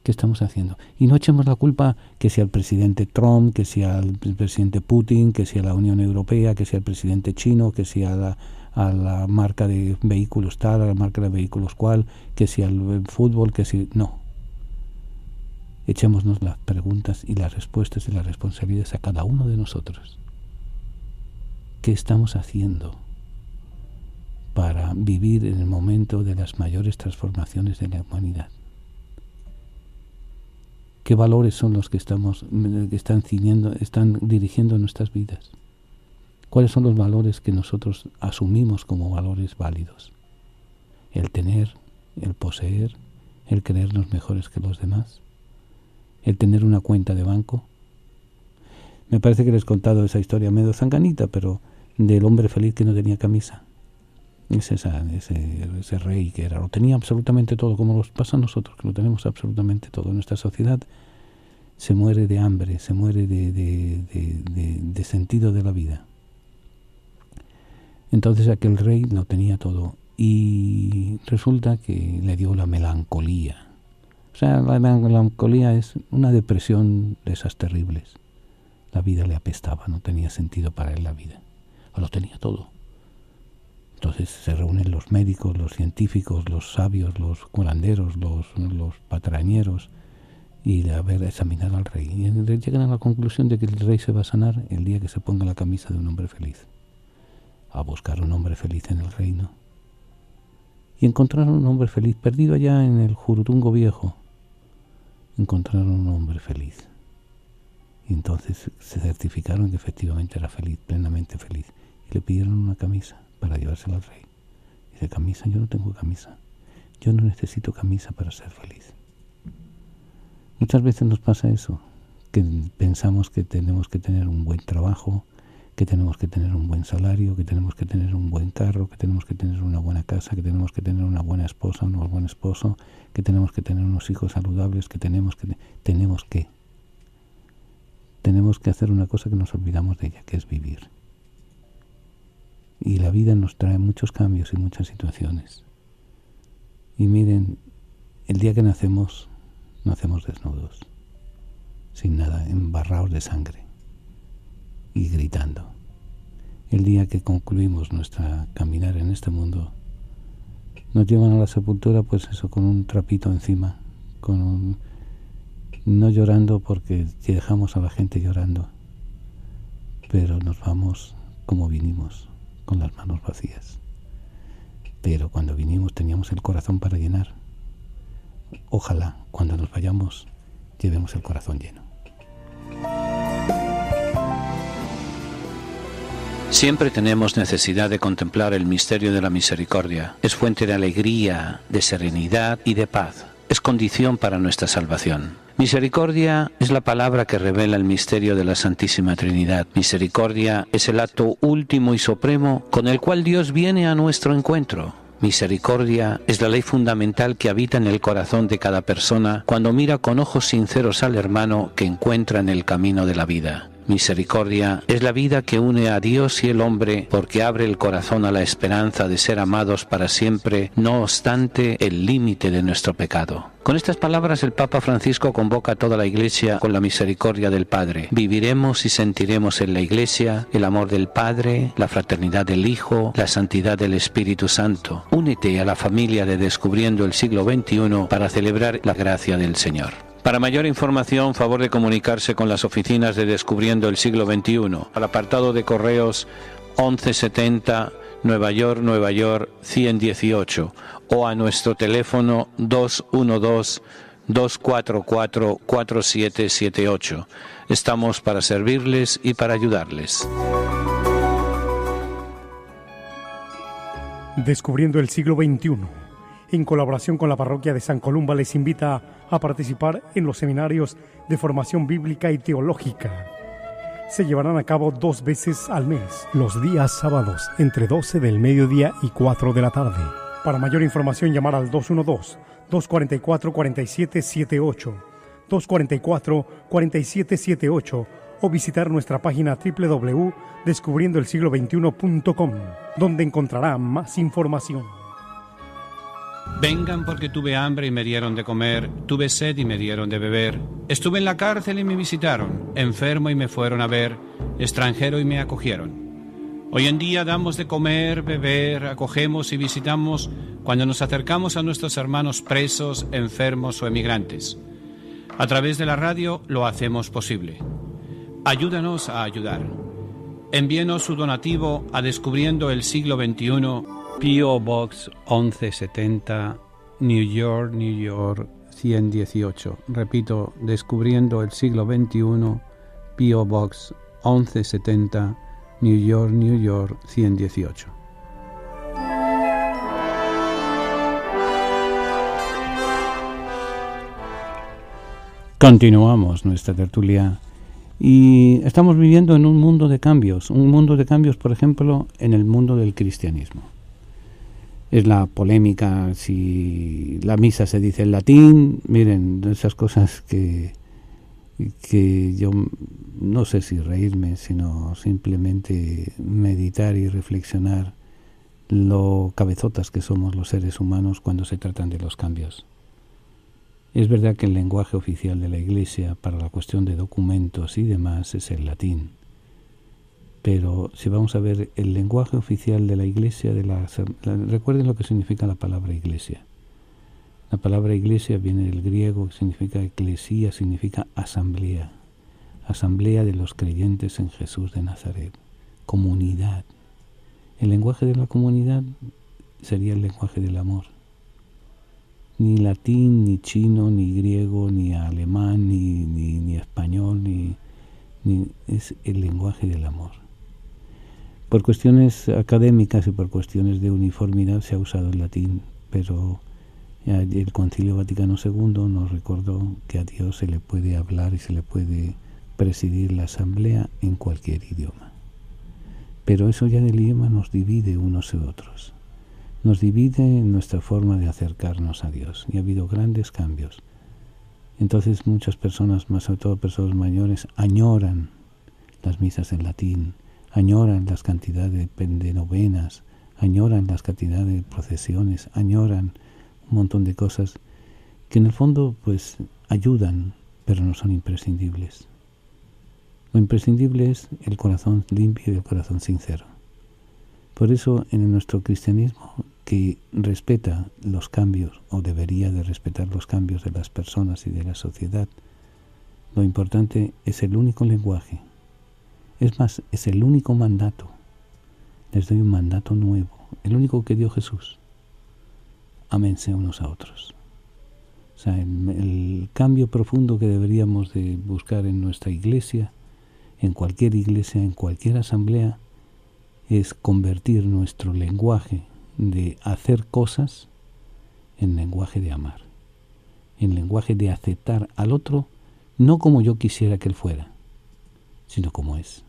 Speaker 1: ¿Qué estamos haciendo? Y no echemos la culpa que sea al presidente Trump, que sea al presidente Putin, que sea la Unión Europea, que sea el presidente chino, que sea a la marca de vehículos tal, a la marca de vehículos cual, que sea el fútbol, que sea... No. Echémonos las preguntas y las respuestas y las responsabilidades a cada uno de nosotros. ¿Qué estamos haciendo para vivir en el momento de las mayores transformaciones de la humanidad? ¿Qué valores son los que están dirigiendo nuestras vidas? ¿Cuáles son los valores que nosotros asumimos como valores válidos? El tener, el poseer, el creernos mejores que los demás, el tener una cuenta de banco. Me parece que les he contado esa historia medio zanganita, pero del hombre feliz que no tenía camisa. Es ese rey que lo tenía absolutamente todo, como nos pasa a nosotros, que lo tenemos absolutamente todo. Nuestra sociedad se muere de hambre, se muere de sentido de la vida. Entonces aquel rey lo tenía todo y resulta que le dio la melancolía. O sea, la melancolía es una depresión de esas terribles. La vida le apestaba, no tenía sentido para él la vida. O lo tenía todo. Entonces se reúnen los médicos, los científicos, los sabios, los curanderos, los patrañeros, y a examinar al rey. Y llegan a la conclusión de que el rey se va a sanar el día que se ponga la camisa de un hombre feliz. A buscar un hombre feliz en el reino. Y encontraron un hombre feliz, perdido allá en el Jurutungo Viejo. Encontraron un hombre feliz. Y entonces se certificaron que efectivamente era feliz, plenamente feliz. Y le pidieron una camisa para llevársela al rey. Dice, camisa, yo no tengo camisa. Yo no necesito camisa para ser feliz. Muchas veces nos pasa eso, que pensamos que tenemos que tener un buen trabajo, que tenemos que tener un buen salario, que tenemos que tener un buen carro, que tenemos que tener una buena casa, que tenemos que tener una buena esposa, un buen esposo, que tenemos que tener unos hijos saludables, que tenemos que hacer una cosa que nos olvidamos de ella, que es vivir. Y la vida nos trae muchos cambios y muchas situaciones. Y miren, el día que nacemos desnudos, sin nada, embarrados de sangre y gritando. El día que concluimos nuestra caminar en este mundo, nos llevan a la sepultura, pues eso, con un trapito encima, no llorando porque dejamos a la gente llorando, pero nos vamos como vinimos, con las manos vacías. Pero cuando vinimos teníamos el corazón para llenar. Ojalá cuando nos vayamos llevemos el corazón lleno.
Speaker 3: Siempre tenemos necesidad de contemplar el misterio de la misericordia. Es fuente de alegría, de serenidad y de paz. es condición para nuestra salvación. Misericordia es la palabra que revela el misterio de la Santísima Trinidad. Misericordia es el acto último y supremo con el cual Dios viene a nuestro encuentro. Misericordia es la ley fundamental que habita en el corazón de cada persona cuando mira con ojos sinceros al hermano que encuentra en el camino de la vida. Misericordia es la vida que une a Dios y el hombre porque abre el corazón a la esperanza de ser amados para siempre, no obstante el límite de nuestro pecado. Con estas palabras el Papa Francisco convoca a toda la Iglesia con la misericordia del Padre. Viviremos y sentiremos en la Iglesia el amor del Padre, la fraternidad del Hijo, la santidad del Espíritu Santo. Únete a la familia de Descubriendo el Siglo XXI para celebrar la gracia del Señor. Para mayor información, favor de comunicarse con las oficinas de Descubriendo el Siglo XXI, al apartado de correos 1170 Nueva York 118 o a nuestro teléfono 212-244-4778. Estamos para servirles y para ayudarles.
Speaker 4: Descubriendo el Siglo XXI, en colaboración con la parroquia de San Columba, les invita a participar en los seminarios de formación bíblica y teológica. Se llevarán a cabo 2 veces al mes, los días sábados, entre 12 del mediodía y 4 de la tarde. Para mayor información, llamar al 212-244-4778, 244-4778 o visitar nuestra página www.descubriendoelsiglo21.com, donde encontrará más información.
Speaker 5: Vengan porque tuve hambre y me dieron de comer, tuve sed y me dieron de beber. Estuve en la cárcel y me visitaron, enfermo y me fueron a ver, extranjero y me acogieron. Hoy en día damos de comer, beber, acogemos y visitamos cuando nos acercamos a nuestros hermanos presos, enfermos o emigrantes. A través de la radio lo hacemos posible. Ayúdanos a ayudar. Envíenos su donativo a Descubriendo el Siglo XXI,
Speaker 1: P.O. Box 1170, New York 118. Repito, Descubriendo el Siglo XXI, P.O. Box 1170, New York 118. Continuamos nuestra tertulia y estamos viviendo en un mundo de cambios, por ejemplo, en el mundo del cristianismo. Es la polémica si la misa se dice en latín. Miren, esas cosas que yo no sé si reírme, sino simplemente meditar y reflexionar lo cabezotas que somos los seres humanos cuando se tratan de los cambios. Es verdad que el lenguaje oficial de la Iglesia para la cuestión de documentos y demás es el latín. Pero si vamos a ver el lenguaje oficial de la Iglesia, recuerden lo que significa la palabra Iglesia. La palabra Iglesia viene del griego, que significa eclesía, significa asamblea. Asamblea de los creyentes en Jesús de Nazaret. Comunidad. El lenguaje de la comunidad sería el lenguaje del amor. Ni latín, ni chino, ni griego, ni alemán, ni español, ni es el lenguaje del amor. Por cuestiones académicas y por cuestiones de uniformidad se ha usado el latín, pero el Concilio Vaticano II nos recordó que a Dios se le puede hablar y se le puede presidir la asamblea en cualquier idioma. Pero eso ya del idioma nos divide unos y otros. Nos divide en nuestra forma de acercarnos a Dios y ha habido grandes cambios. Entonces muchas personas, más sobre todo personas mayores, añoran las misas en latín, añoran las cantidades de novenas, añoran las cantidades de procesiones, añoran un montón de cosas que en el fondo pues ayudan, pero no son imprescindibles. Lo imprescindible es el corazón limpio y el corazón sincero. Por eso en nuestro cristianismo, que respeta los cambios, o debería de respetar los cambios de las personas y de la sociedad, lo importante es el único lenguaje. Es más, es el único mandato. Les doy un mandato nuevo, el único que dio Jesús. Ámense unos a otros. O sea, el cambio profundo que deberíamos de buscar en nuestra iglesia, en cualquier asamblea, es convertir nuestro lenguaje de hacer cosas en lenguaje de amar. en lenguaje de aceptar al otro, no como yo quisiera que él fuera, sino como es.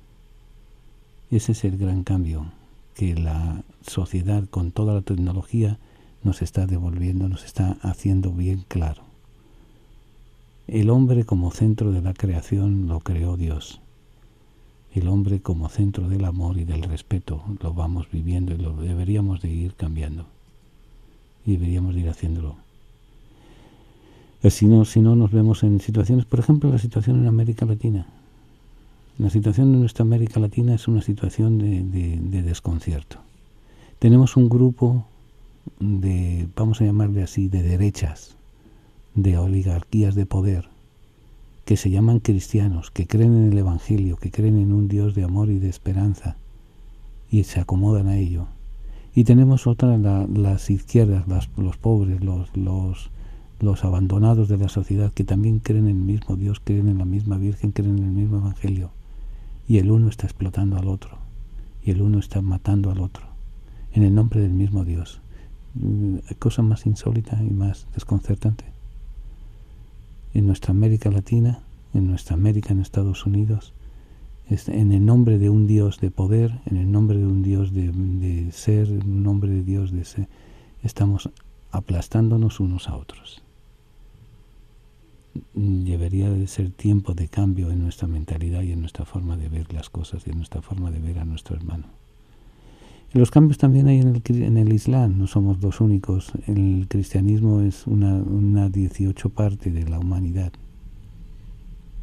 Speaker 1: Ese es el gran cambio que la sociedad, con toda la tecnología, nos está devolviendo, nos está haciendo bien claro. El hombre como centro de la creación lo creó Dios. El hombre como centro del amor y del respeto lo vamos viviendo y lo deberíamos de ir cambiando. Y deberíamos de ir haciéndolo. Si no nos vemos en situaciones, por ejemplo, la situación en América Latina. La situación de nuestra América Latina es una situación de desconcierto. Tenemos un grupo de, vamos a llamarle así, de derechas, de oligarquías de poder, que se llaman cristianos, que creen en el Evangelio, que creen en un Dios de amor y de esperanza, y se acomodan a ello. Y tenemos otra, las izquierdas, los pobres, los abandonados de la sociedad, que también creen en el mismo Dios, creen en la misma Virgen, creen en el mismo Evangelio. Y el uno está explotando al otro, y el uno está matando al otro, en el nombre del mismo Dios. Cosa más insólita y más desconcertante. En nuestra América Latina, en nuestra América, en Estados Unidos, en el nombre de un Dios de poder, en el nombre de un Dios de ser, en el nombre de Dios de ser, estamos aplastándonos unos a otros. Debería de ser tiempo de cambio en nuestra mentalidad y en nuestra forma de ver las cosas y en nuestra forma de ver a nuestro hermano. Y los cambios también hay en el Islam, no somos los únicos. El cristianismo es una 18 parte de la humanidad.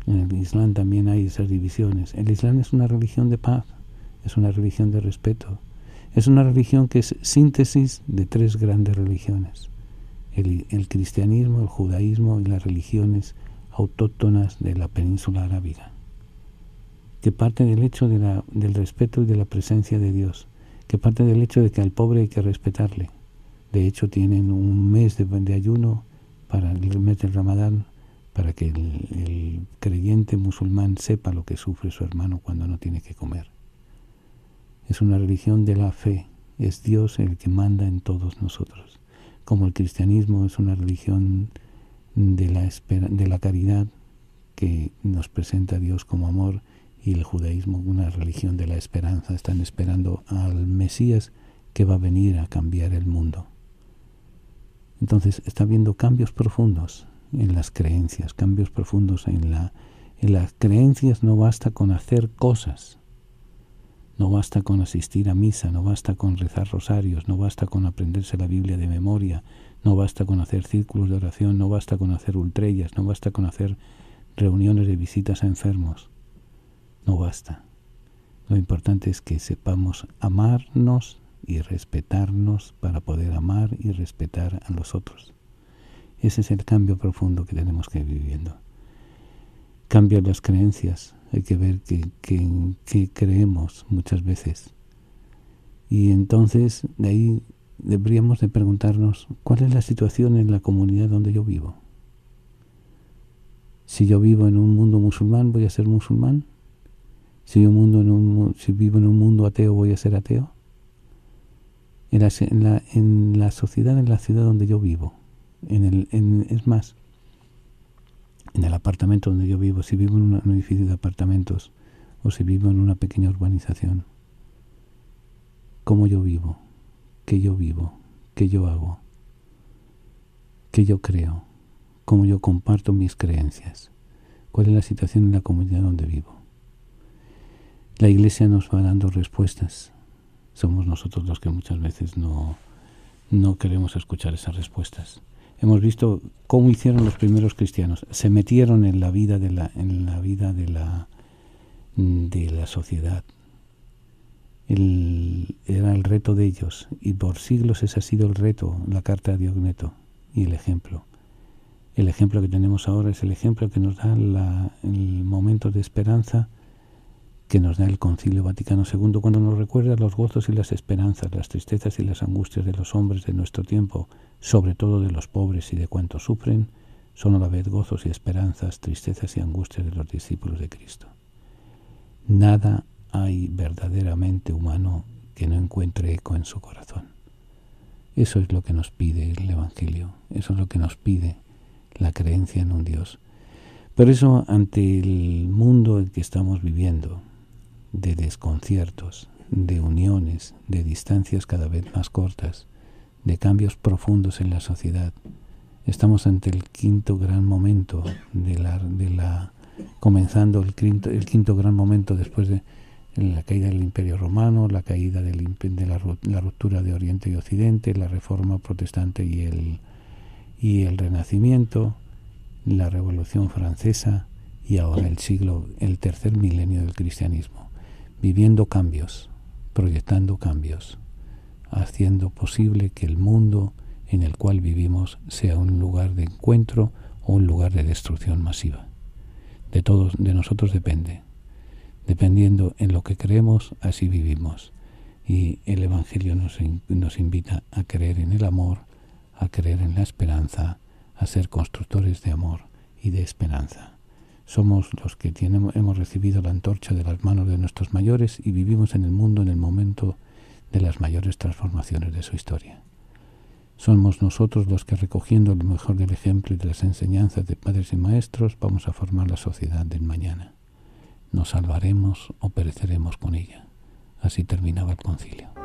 Speaker 1: En el Islam también hay esas divisiones. El Islam es una religión de paz, es una religión de respeto, es una religión que es síntesis de 3 grandes religiones. El cristianismo, el judaísmo y las religiones autóctonas de la península arábiga, que parte del hecho del respeto y de la presencia de Dios, que parte del hecho de que al pobre hay que respetarle. De hecho, tienen un mes de ayuno para el mes del Ramadán, para que el creyente musulmán sepa lo que sufre su hermano cuando no tiene que comer. Es una religión de la fe, es Dios el que manda en todos nosotros. Como el cristianismo es una religión de la caridad, que nos presenta a Dios como amor, y el judaísmo una religión de la esperanza. Están esperando al Mesías que va a venir a cambiar el mundo. Entonces está habiendo cambios profundos en las creencias, cambios profundos en las creencias. No basta con hacer cosas, no basta con asistir a misa, no basta con rezar rosarios, no basta con aprenderse la Biblia de memoria, no basta con hacer círculos de oración, no basta con hacer ultrellas, no basta con hacer reuniones de visitas a enfermos. No basta. Lo importante es que sepamos amarnos y respetarnos para poder amar y respetar a los otros. Ese es el cambio profundo que tenemos que ir viviendo. Cambian las creencias. Hay que ver qué creemos muchas veces. Y entonces de ahí deberíamos de preguntarnos cuál es la situación en la comunidad donde yo vivo. Si yo vivo en un mundo musulmán, ¿voy a ser musulmán? Si vivo en un mundo ateo, ¿voy a ser ateo? En la sociedad, en la ciudad donde yo vivo, es más, en el apartamento donde yo vivo, si vivo en un edificio de apartamentos o si vivo en una pequeña urbanización, ¿cómo yo vivo? ¿Qué yo vivo? ¿Qué yo hago? ¿Qué yo creo? ¿Cómo yo comparto mis creencias? ¿Cuál es la situación en la comunidad donde vivo? La Iglesia nos va dando respuestas. Somos nosotros los que muchas veces no queremos escuchar esas respuestas. Hemos visto cómo hicieron los primeros cristianos. Se metieron en la vida de la sociedad. Era el reto de ellos, y por siglos ese ha sido el reto, la carta de Diogneto y el ejemplo. El ejemplo que tenemos ahora es el ejemplo que nos da el momento de esperanza que nos da el Concilio Vaticano II, cuando nos recuerda los gozos y las esperanzas, las tristezas y las angustias de los hombres de nuestro tiempo, sobre todo de los pobres y de cuantos sufren, son a la vez gozos y esperanzas, tristezas y angustias de los discípulos de Cristo. Nada hay verdaderamente humano que no encuentre eco en su corazón. Eso es lo que nos pide el Evangelio, eso es lo que nos pide la creencia en un Dios. Por eso, ante el mundo en que estamos viviendo, de desconciertos, de uniones, de distancias cada vez más cortas, de cambios profundos en la sociedad, estamos ante el quinto gran momento comenzando el quinto gran momento después de la caída del Imperio Romano, la caída de la ruptura de Oriente y Occidente, la Reforma Protestante y el Renacimiento, la Revolución Francesa y ahora el tercer milenio del cristianismo, viviendo cambios, proyectando cambios, haciendo posible que el mundo en el cual vivimos sea un lugar de encuentro o un lugar de destrucción masiva. De nosotros depende. Dependiendo en lo que creemos, así vivimos. Y el Evangelio nos invita a creer en el amor, a creer en la esperanza, a ser constructores de amor y de esperanza. Somos los que hemos recibido la antorcha de las manos de nuestros mayores y vivimos en el mundo en el momento de las mayores transformaciones de su historia. Somos nosotros los que, recogiendo lo mejor del ejemplo y de las enseñanzas de padres y maestros, vamos a formar la sociedad del mañana. Nos salvaremos o pereceremos con ella. Así terminaba el concilio.